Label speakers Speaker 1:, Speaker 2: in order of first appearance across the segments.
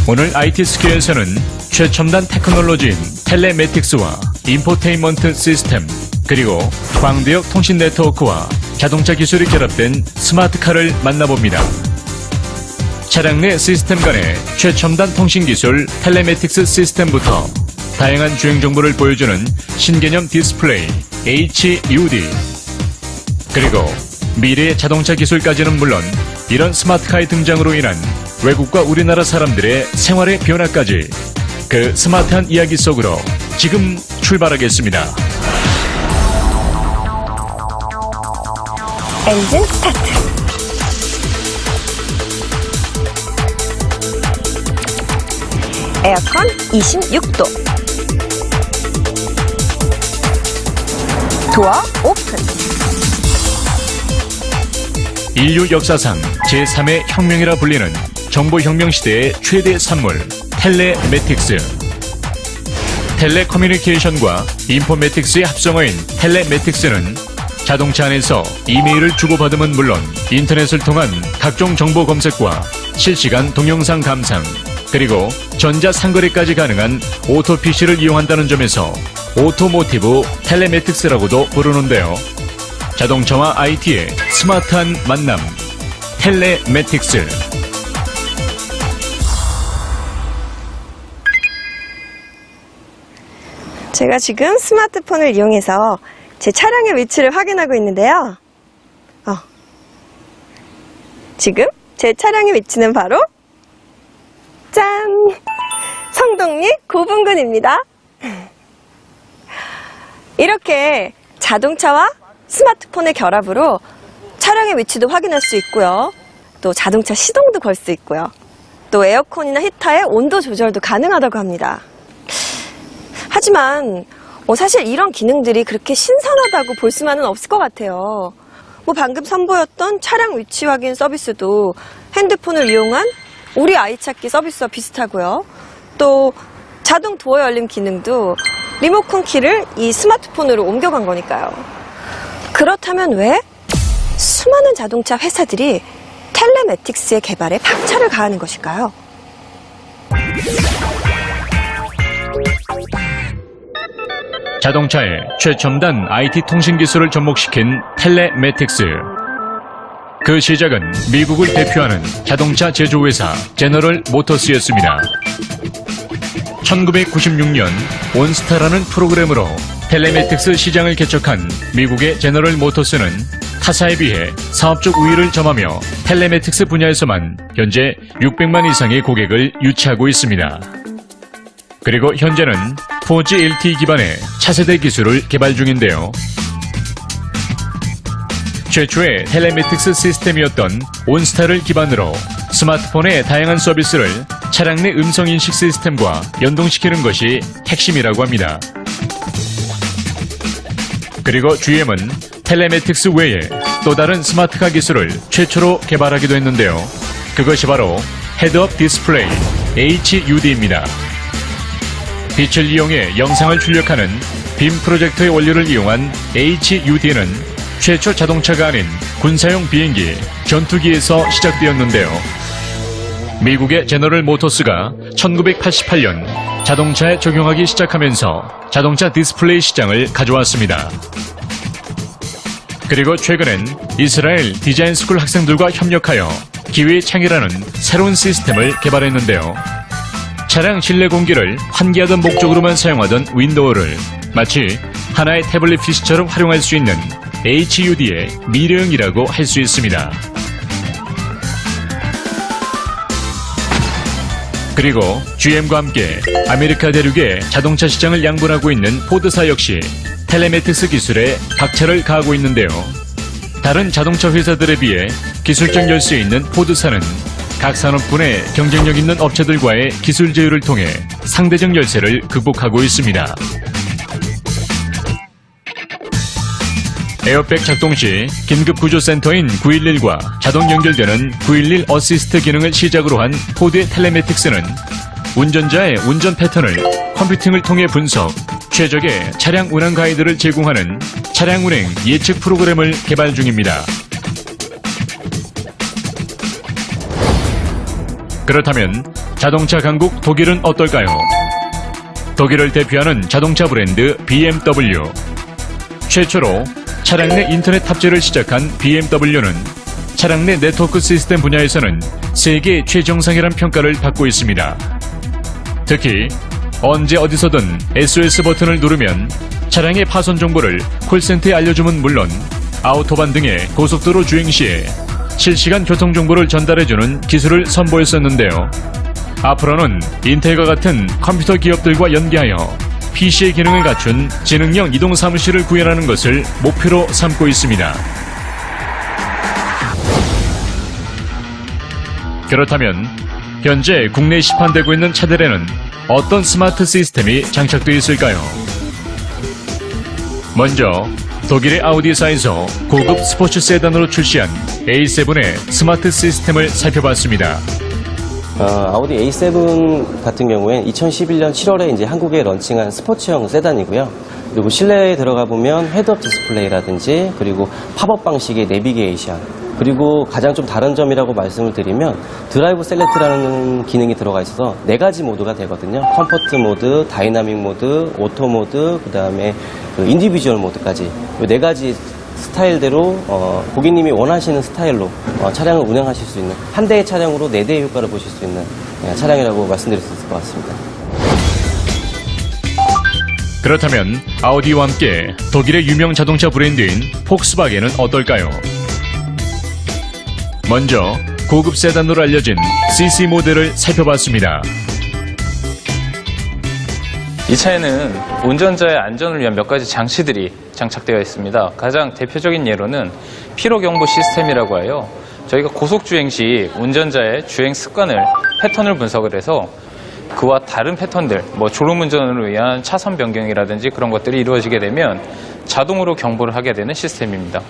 Speaker 1: 오늘 IT 스퀘어에서는 최첨단 테크놀로지인 텔레매틱스와 인포테인먼트 시스템, 그리고 광대역 통신 네트워크와 자동차 기술이 결합된 스마트카를 만나봅니다. 차량 내 시스템 간의 최첨단 통신 기술 텔레매틱스 시스템부터 다양한 주행 정보를 보여주는 신개념 디스플레이 HUD, 그리고 미래의 자동차 기술까지는 물론 이런 스마트카의 등장으로 인한 외국과 우리나라 사람들의 생활의 변화까지 그 스마트한 이야기 속으로 지금 출발하겠습니다.
Speaker 2: 엔진 스타트. 에어컨 26도. 도어 오픈.
Speaker 1: 인류 역사상 제3의 혁명이라 불리는 정보혁명 시대의 최대 산물 텔레매틱스. 텔레커뮤니케이션과 인포매틱스의 합성어인 텔레매틱스는 자동차 안에서 이메일을 주고받음은 물론 인터넷을 통한 각종 정보 검색과 실시간 동영상 감상, 그리고 전자상거래까지 가능한 오토PC를 이용한다는 점에서 오토모티브 텔레매틱스라고도 부르는데요. 자동차와 IT의 스마트한 만남, 텔레매틱스.
Speaker 2: 제가 지금 스마트폰을 이용해서 제 차량의 위치를 확인하고 있는데요. 지금 제 차량의 위치는 바로 짠! 성동리 고분군입니다. 이렇게 자동차와 스마트폰의 결합으로 차량의 위치도 확인할 수 있고요. 또 자동차 시동도 걸 수 있고요. 또 에어컨이나 히터의 온도 조절도 가능하다고 합니다. 하지만 사실 이런 기능들이 그렇게 신선하다고 볼 수만은 없을 것 같아요. 방금 선보였던 차량 위치 확인 서비스도 핸드폰을 이용한 우리 아이 찾기 서비스와 비슷하고요. 또 자동 도어 열림 기능도 리모컨 키를 이 스마트폰으로 옮겨간 거니까요. 그렇다면 왜 수많은 자동차 회사들이 텔레매틱스의 개발에 박차를 가하는 것일까요?
Speaker 1: 자동차의 최첨단 IT 통신 기술을 접목시킨 텔레매틱스. 그 시작은 미국을 대표하는 자동차 제조회사 제너럴 모터스였습니다. 1996년 온스타라는 프로그램으로 텔레매틱스 시장을 개척한 미국의 제너럴 모터스는 타사에 비해 사업적 우위를 점하며 텔레매틱스 분야에서만 현재 600만 이상의 고객을 유치하고 있습니다. 그리고 현재는 4G LTE 기반의 차세대 기술을 개발 중인데요. 최초의 텔레매틱스 시스템이었던 온스타를 기반으로 스마트폰의 다양한 서비스를 차량 내 음성인식 시스템과 연동시키는 것이 핵심이라고 합니다. 그리고 GM은 텔레매틱스 외에 또 다른 스마트카 기술을 최초로 개발하기도 했는데요. 그것이 바로 헤드업 디스플레이 HUD입니다. 빛을 이용해 영상을 출력하는 빔 프로젝터의 원료를 이용한 HUD는 최초 자동차가 아닌 군사용 비행기, 전투기에서 시작되었는데요. 미국의 제너럴 모터스가 1988년 자동차에 적용하기 시작하면서 자동차 디스플레이 시장을 가져왔습니다. 그리고 최근엔 이스라엘 디자인 스쿨 학생들과 협력하여 기회창이라는 새로운 시스템을 개발했는데요. 차량 실내 공기를 환기하던 목적으로만 사용하던 윈도우를 마치 하나의 태블릿 PC처럼 활용할 수 있는 HUD의 미래형이라고 할 수 있습니다. 그리고 GM과 함께 아메리카 대륙의 자동차 시장을 양분하고 있는 포드사 역시 텔레매틱스 기술에 박차를 가하고 있는데요. 다른 자동차 회사들에 비해 기술적 열세에 있는 포드사는 각 산업군의 경쟁력 있는 업체들과의 기술 제휴를 통해 상대적 열세를 극복하고 있습니다. 에어백 작동 시 긴급 구조센터인 911과 자동 연결되는 911 어시스트 기능을 시작으로 한 포드의 텔레매틱스는 운전자의 운전 패턴을 컴퓨팅을 통해 분석, 최적의 차량 운항 가이드를 제공하는 차량 운행 예측 프로그램을 개발 중입니다. 그렇다면 자동차 강국 독일은 어떨까요? 독일을 대표하는 자동차 브랜드 BMW. 최초로 차량 내 인터넷 탑재를 시작한 BMW는 차량 내 네트워크 시스템 분야에서는 세계 최정상이란 평가를 받고 있습니다. 특히 언제 어디서든 SOS 버튼을 누르면 차량의 파손 정보를 콜센터에 알려주면 물론 아우토반 등의 고속도로 주행 시에 실시간 교통 정보를 전달해주는 기술을 선보였었는데요. 앞으로는 인텔과 같은 컴퓨터 기업들과 연계하여 PC의 기능을 갖춘 지능형 이동 사무실을 구현하는 것을 목표로 삼고 있습니다. 그렇다면 현재 국내에 시판되고 있는 차들에는 어떤 스마트 시스템이 장착되어 있을까요? 먼저 독일의 아우디사에서 고급 스포츠 세단으로 출시한 A7의 스마트 시스템을 살펴봤습니다.
Speaker 3: 아우디 A7 같은 경우엔 2011년 7월에 이제 한국에 런칭한 스포츠형 세단이고요. 그리고 실내에 들어가 보면 헤드업 디스플레이라든지 그리고 팝업 방식의 내비게이션, 그리고 가장 좀 다른 점이라고 말씀을 드리면 드라이브 셀렉트라는 기능이 들어가 있어서 4가지 모드가 되거든요. 컴포트 모드, 다이나믹 모드, 오토 모드, 그 다음에 인디비주얼 모드까지 이 4가지 스타일대로 고객님이 원하시는 스타일로 차량을 운행하실 수 있는 한 대의 차량으로 4대의 효과를 보실 수 있는 차량이라고 말씀드릴 수 있을 것 같습니다.
Speaker 1: 그렇다면 아우디와 함께 독일의 유명 자동차 브랜드인 폭스바겐은 어떨까요? 먼저 고급 세단으로 알려진 CC 모델을 살펴봤습니다.
Speaker 4: 이 차에는 운전자의 안전을 위한 몇 가지 장치들이 장착되어 있습니다. 가장 대표적인 예로는 피로경보 시스템이라고 하여 저희가 고속주행 시 운전자의 주행 습관을 패턴을 분석을 해서 그와 다른 패턴들, 졸음운전을 위한 차선 변경이라든지 그런 것들이 이루어지게 되면 자동으로 경보를 하게 되는 시스템입니다.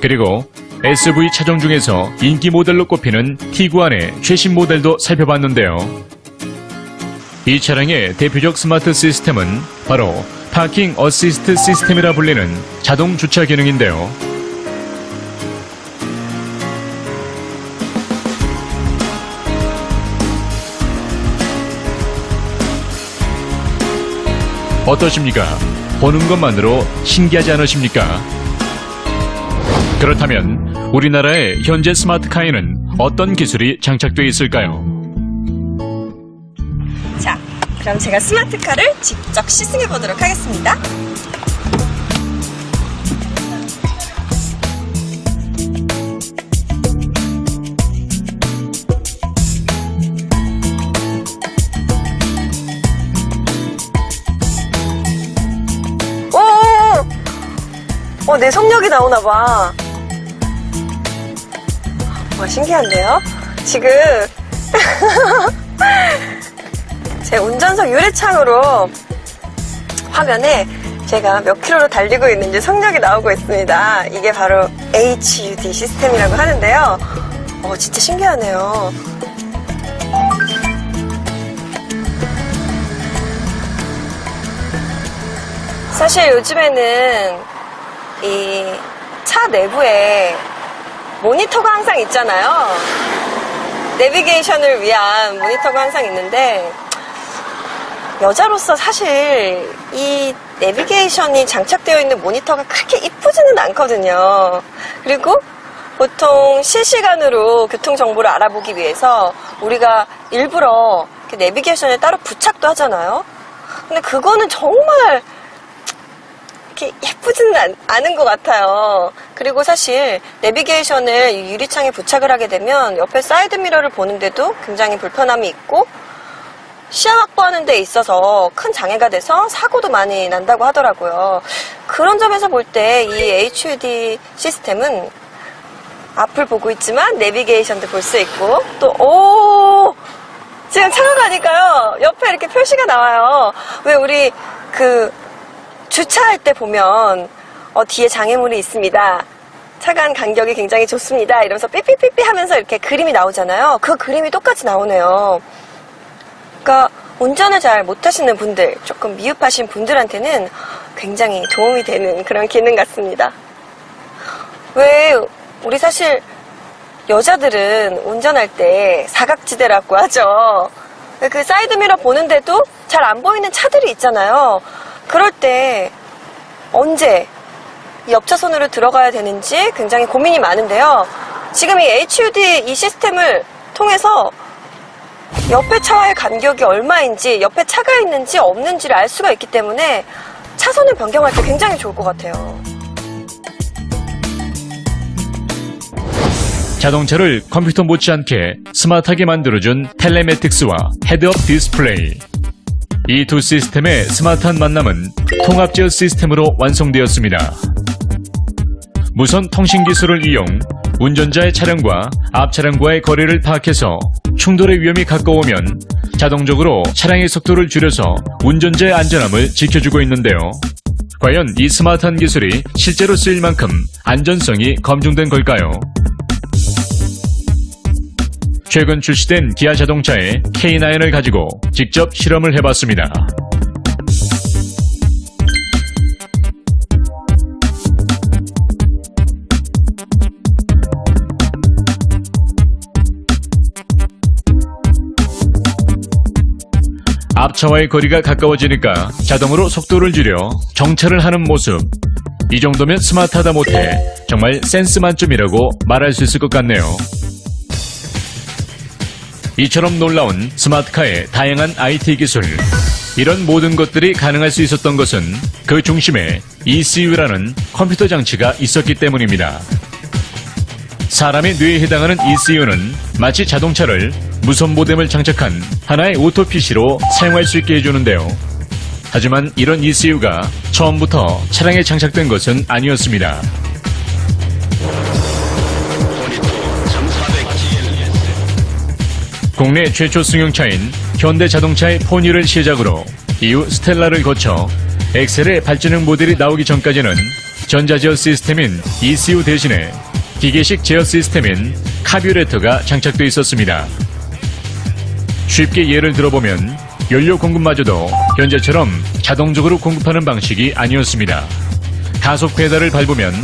Speaker 1: 그리고 SUV 차종 중에서 인기 모델로 꼽히는 Tiguan의 최신 모델도 살펴봤는데요. 이 차량의 대표적 스마트 시스템은 바로 파킹 어시스트 시스템이라 불리는 자동 주차 기능인데요. 어떠십니까? 보는 것만으로 신기하지 않으십니까? 그렇다면 우리나라의 현재 스마트카에는 어떤 기술이 장착되어 있을까요?
Speaker 2: 자, 그럼 제가 스마트카를 직접 시승해 보도록 하겠습니다. 내 속력이 나오나봐. 와, 신기한데요? 지금 제 운전석 유리창으로 화면에 제가 몇 킬로로 달리고 있는지 속력이 나오고 있습니다. 이게 바로 HUD 시스템이라고 하는데요. 진짜 신기하네요. 사실 요즘에는 이 차 내부에 모니터가 항상 있잖아요. 내비게이션을 위한 모니터가 항상 있는데 여자로서 사실 이 내비게이션이 장착되어 있는 모니터가 그렇게 이쁘지는 않거든요. 그리고 보통 실시간으로 교통정보를 알아보기 위해서 우리가 일부러 내비게이션에 따로 부착도 하잖아요. 근데 그거는 정말 예쁘지는 않은 것 같아요. 그리고 사실 내비게이션을 유리창에 부착을 하게 되면 옆에 사이드미러를 보는데도 굉장히 불편함이 있고 시야 확보하는 데 있어서 큰 장애가 돼서 사고도 많이 난다고 하더라고요. 그런 점에서 볼 때 이 HUD 시스템은 앞을 보고 있지만 내비게이션도 볼 수 있고 또 지금 차가 가니까요 옆에 이렇게 표시가 나와요. 왜 우리 주차할 때 보면 뒤에 장애물이 있습니다. 차간 간격이 굉장히 좋습니다. 이러면서 삐삐삐삐 하면서 이렇게 그림이 나오잖아요. 그 그림이 똑같이 나오네요. 그러니까 운전을 잘 못하시는 분들, 조금 미흡하신 분들한테는 굉장히 도움이 되는 그런 기능 같습니다. 왜 우리 사실 여자들은 운전할 때 사각지대라고 하죠. 그 사이드미러 보는데도 잘 안 보이는 차들이 있잖아요. 그럴 때 언제 옆차선으로 들어가야 되는지 굉장히 고민이 많은데요. 지금 이 HUD 이 시스템을 통해서 옆에 차와의 간격이 얼마인지, 옆에 차가 있는지 없는지를 알 수가 있기 때문에 차선을 변경할 때 굉장히 좋을 것 같아요.
Speaker 1: 자동차를 컴퓨터 못지않게 스마트하게 만들어준 텔레매틱스와 헤드업 디스플레이. 이 두 시스템의 스마트한 만남은 통합제어 시스템으로 완성되었습니다. 무선 통신 기술을 이용 운전자의 차량과 앞 차량과의 거리를 파악해서 충돌의 위험이 가까우면 자동적으로 차량의 속도를 줄여서 운전자의 안전함을 지켜주고 있는데요. 과연 이 스마트한 기술이 실제로 쓰일 만큼 안전성이 검증된 걸까요? 최근 출시된 기아 자동차의 K9을 가지고 직접 실험을 해봤습니다. 앞차와의 거리가 가까워지니까 자동으로 속도를 줄여 정차를 하는 모습. 이 정도면 스마트하다 못해 정말 센스 만점이라고 말할 수 있을 것 같네요. 이처럼 놀라운 스마트카의 다양한 IT 기술. 이런 모든 것들이 가능할 수 있었던 것은 그 중심에 ECU라는 컴퓨터 장치가 있었기 때문입니다. 사람의 뇌에 해당하는 ECU는 마치 자동차를 무선 모뎀을 장착한 하나의 오토 PC로 사용할 수 있게 해주는데요. 하지만 이런 ECU가 처음부터 차량에 장착된 것은 아니었습니다. 국내 최초 승용차인 현대자동차의 포니를 시작으로 이후 스텔라를 거쳐 엑셀의 발전형 모델이 나오기 전까지는 전자제어 시스템인 ECU 대신에 기계식 제어 시스템인 카뷰레터가 장착되어 있었습니다. 쉽게 예를 들어보면 연료 공급마저도 현재처럼 자동적으로 공급하는 방식이 아니었습니다. 가속 페달을 밟으면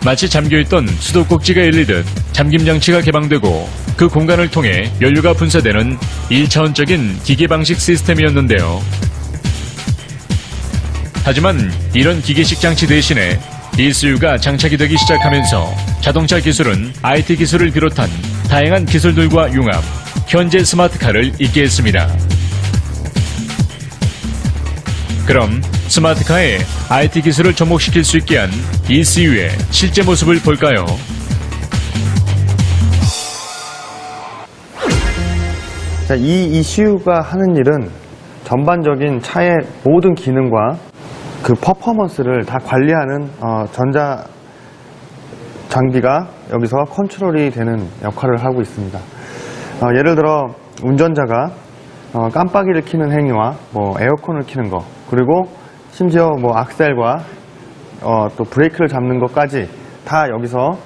Speaker 1: 마치 잠겨있던 수도꼭지가 열리듯 잠김 장치가 개방되고 그 공간을 통해 연료가 분사되는 1차원적인 기계 방식 시스템이었는데요. 하지만 이런 기계식 장치 대신에 ECU가 장착이 되기 시작하면서 자동차 기술은 IT 기술을 비롯한 다양한 기술들과 융합, 현재 스마트카를 있게 했습니다. 그럼 스마트카에 IT 기술을 접목시킬 수 있게 한 ECU의 실제 모습을 볼까요?
Speaker 5: 자, 이 ECU가 하는 일은 전반적인 차의 모든 기능과 그 퍼포먼스를 다 관리하는 전자 장비가 여기서 컨트롤이 되는 역할을 하고 있습니다. 예를 들어 운전자가 깜빡이를 켜는 행위와 에어컨을 켜는 거, 그리고 심지어 악셀과 또 브레이크를 잡는 것까지 다 여기서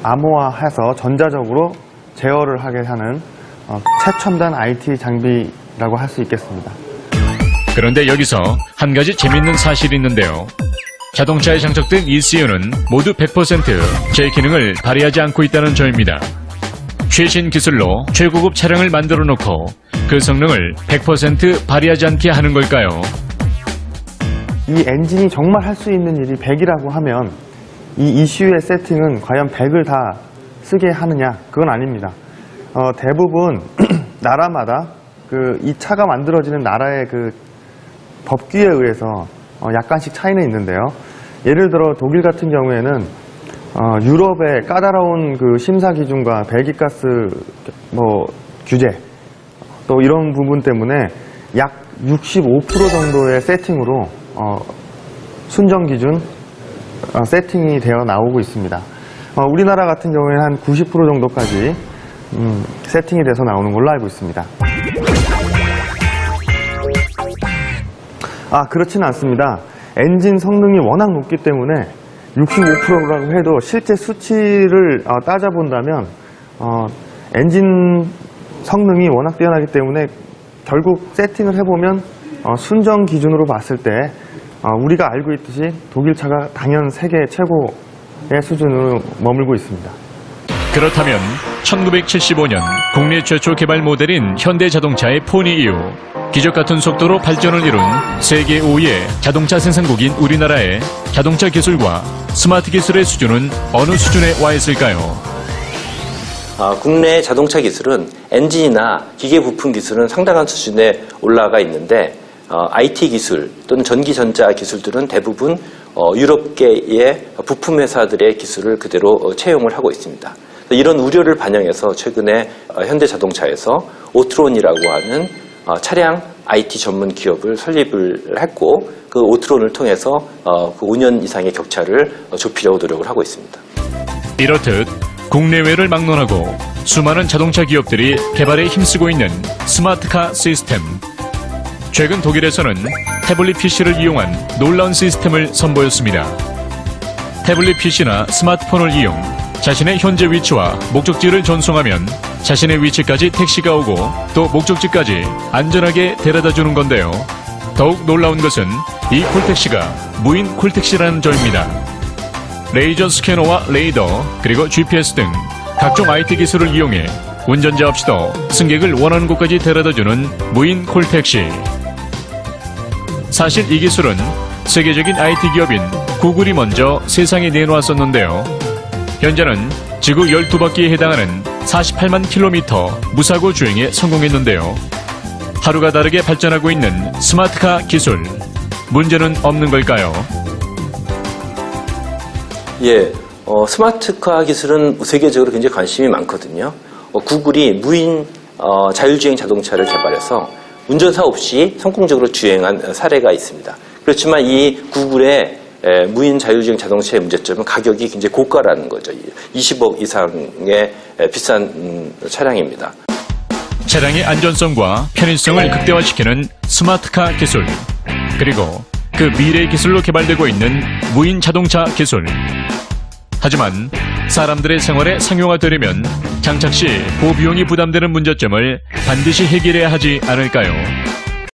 Speaker 5: 암호화해서 전자적으로 제어를 하게 하는 최첨단 IT 장비라고 할 수 있겠습니다.
Speaker 1: 그런데 여기서 한 가지 재밌는 사실이 있는데요. 자동차에 장착된 ECU는 모두 100% 제 기능을 발휘하지 않고 있다는 점입니다. 최신 기술로 최고급 차량을 만들어 놓고 그 성능을 100% 발휘하지 않게 하는 걸까요?
Speaker 5: 이 엔진이 정말 할 수 있는 일이 100이라고 하면 이 ECU의 세팅은 과연 100을 다 쓰게 하느냐? 그건 아닙니다. 대부분 나라마다 이 차가 만들어지는 나라의 그 법규에 의해서 약간씩 차이는 있는데요. 예를 들어 독일 같은 경우에는 유럽의 까다로운 그 심사 기준과 배기가스 규제 또 이런 부분 때문에 약 65% 정도의 세팅으로 순정 기준 세팅이 되어 나오고 있습니다. 우리나라 같은 경우에는 한 90% 정도까지 세팅이 돼서 나오는 걸로 알고 있습니다. 그렇지는 않습니다. 엔진 성능이 워낙 높기 때문에 65%라고 해도 실제 수치를 따져본다면 엔진 성능이 워낙 뛰어나기 때문에 결국 세팅을 해보면 순정 기준으로 봤을 때 우리가 알고 있듯이 독일 차가 당연 세계 최고의 수준으로 머물고 있습니다.
Speaker 1: 그렇다면 1975년 국내 최초 개발 모델인 현대자동차의 포니 이후 기적 같은 속도로 발전을 이룬 세계 5위의 자동차 생산국인 우리나라의 자동차 기술과 스마트 기술의 수준은 어느 수준에 와 있을까요?
Speaker 6: 국내 자동차 기술은 엔진이나 기계 부품 기술은 상당한 수준에 올라가 있는데 IT 기술 또는 전기전자 기술들은 대부분 유럽계의 부품 회사들의 기술을 그대로 채용을 하고 있습니다. 이런 우려를 반영해서 최근에 현대자동차에서 오트론이라고 하는 차량 IT 전문 기업을 설립을 했고 그 오트론을 통해서 그 5년 이상의 격차를 좁히려고 노력을 하고 있습니다.
Speaker 1: 이렇듯 국내외를 막론하고 수많은 자동차 기업들이 개발에 힘쓰고 있는 스마트카 시스템. 최근 독일에서는 태블릿 PC를 이용한 놀라운 시스템을 선보였습니다. 태블릿 PC나 스마트폰을 이용 자신의 현재 위치와 목적지를 전송하면 자신의 위치까지 택시가 오고 또 목적지까지 안전하게 데려다주는 건데요. 더욱 놀라운 것은 이 콜택시가 무인 콜택시라는 점입니다. 레이저 스캐너와 레이더 그리고 GPS 등 각종 IT 기술을 이용해 운전자 없이도 승객을 원하는 곳까지 데려다주는 무인 콜택시. 사실 이 기술은 세계적인 IT 기업인 구글이 먼저 세상에 내놓았었는데요. 현재는 지구 12바퀴에 해당하는 48만 킬로미터 무사고 주행에 성공했는데요. 하루가 다르게 발전하고 있는 스마트카 기술. 문제는 없는 걸까요?
Speaker 6: 스마트카 기술은 세계적으로 굉장히 관심이 많거든요. 구글이 무인 자율주행 자동차를 개발해서 운전사 없이 성공적으로 주행한 사례가 있습니다. 그렇지만 이 구글의 무인 자율주행 자동차의 문제점은 가격이 굉장히 고가라는 거죠. 20억 이상의 비싼 차량입니다.
Speaker 1: 차량의 안전성과 편의성을 극대화시키는 스마트카 기술, 그리고 그 미래 기술로 개발되고 있는 무인 자동차 기술. 하지만 사람들의 생활에 상용화되려면 장착 시 보비용이 부담되는 문제점을 반드시 해결해야 하지 않을까요?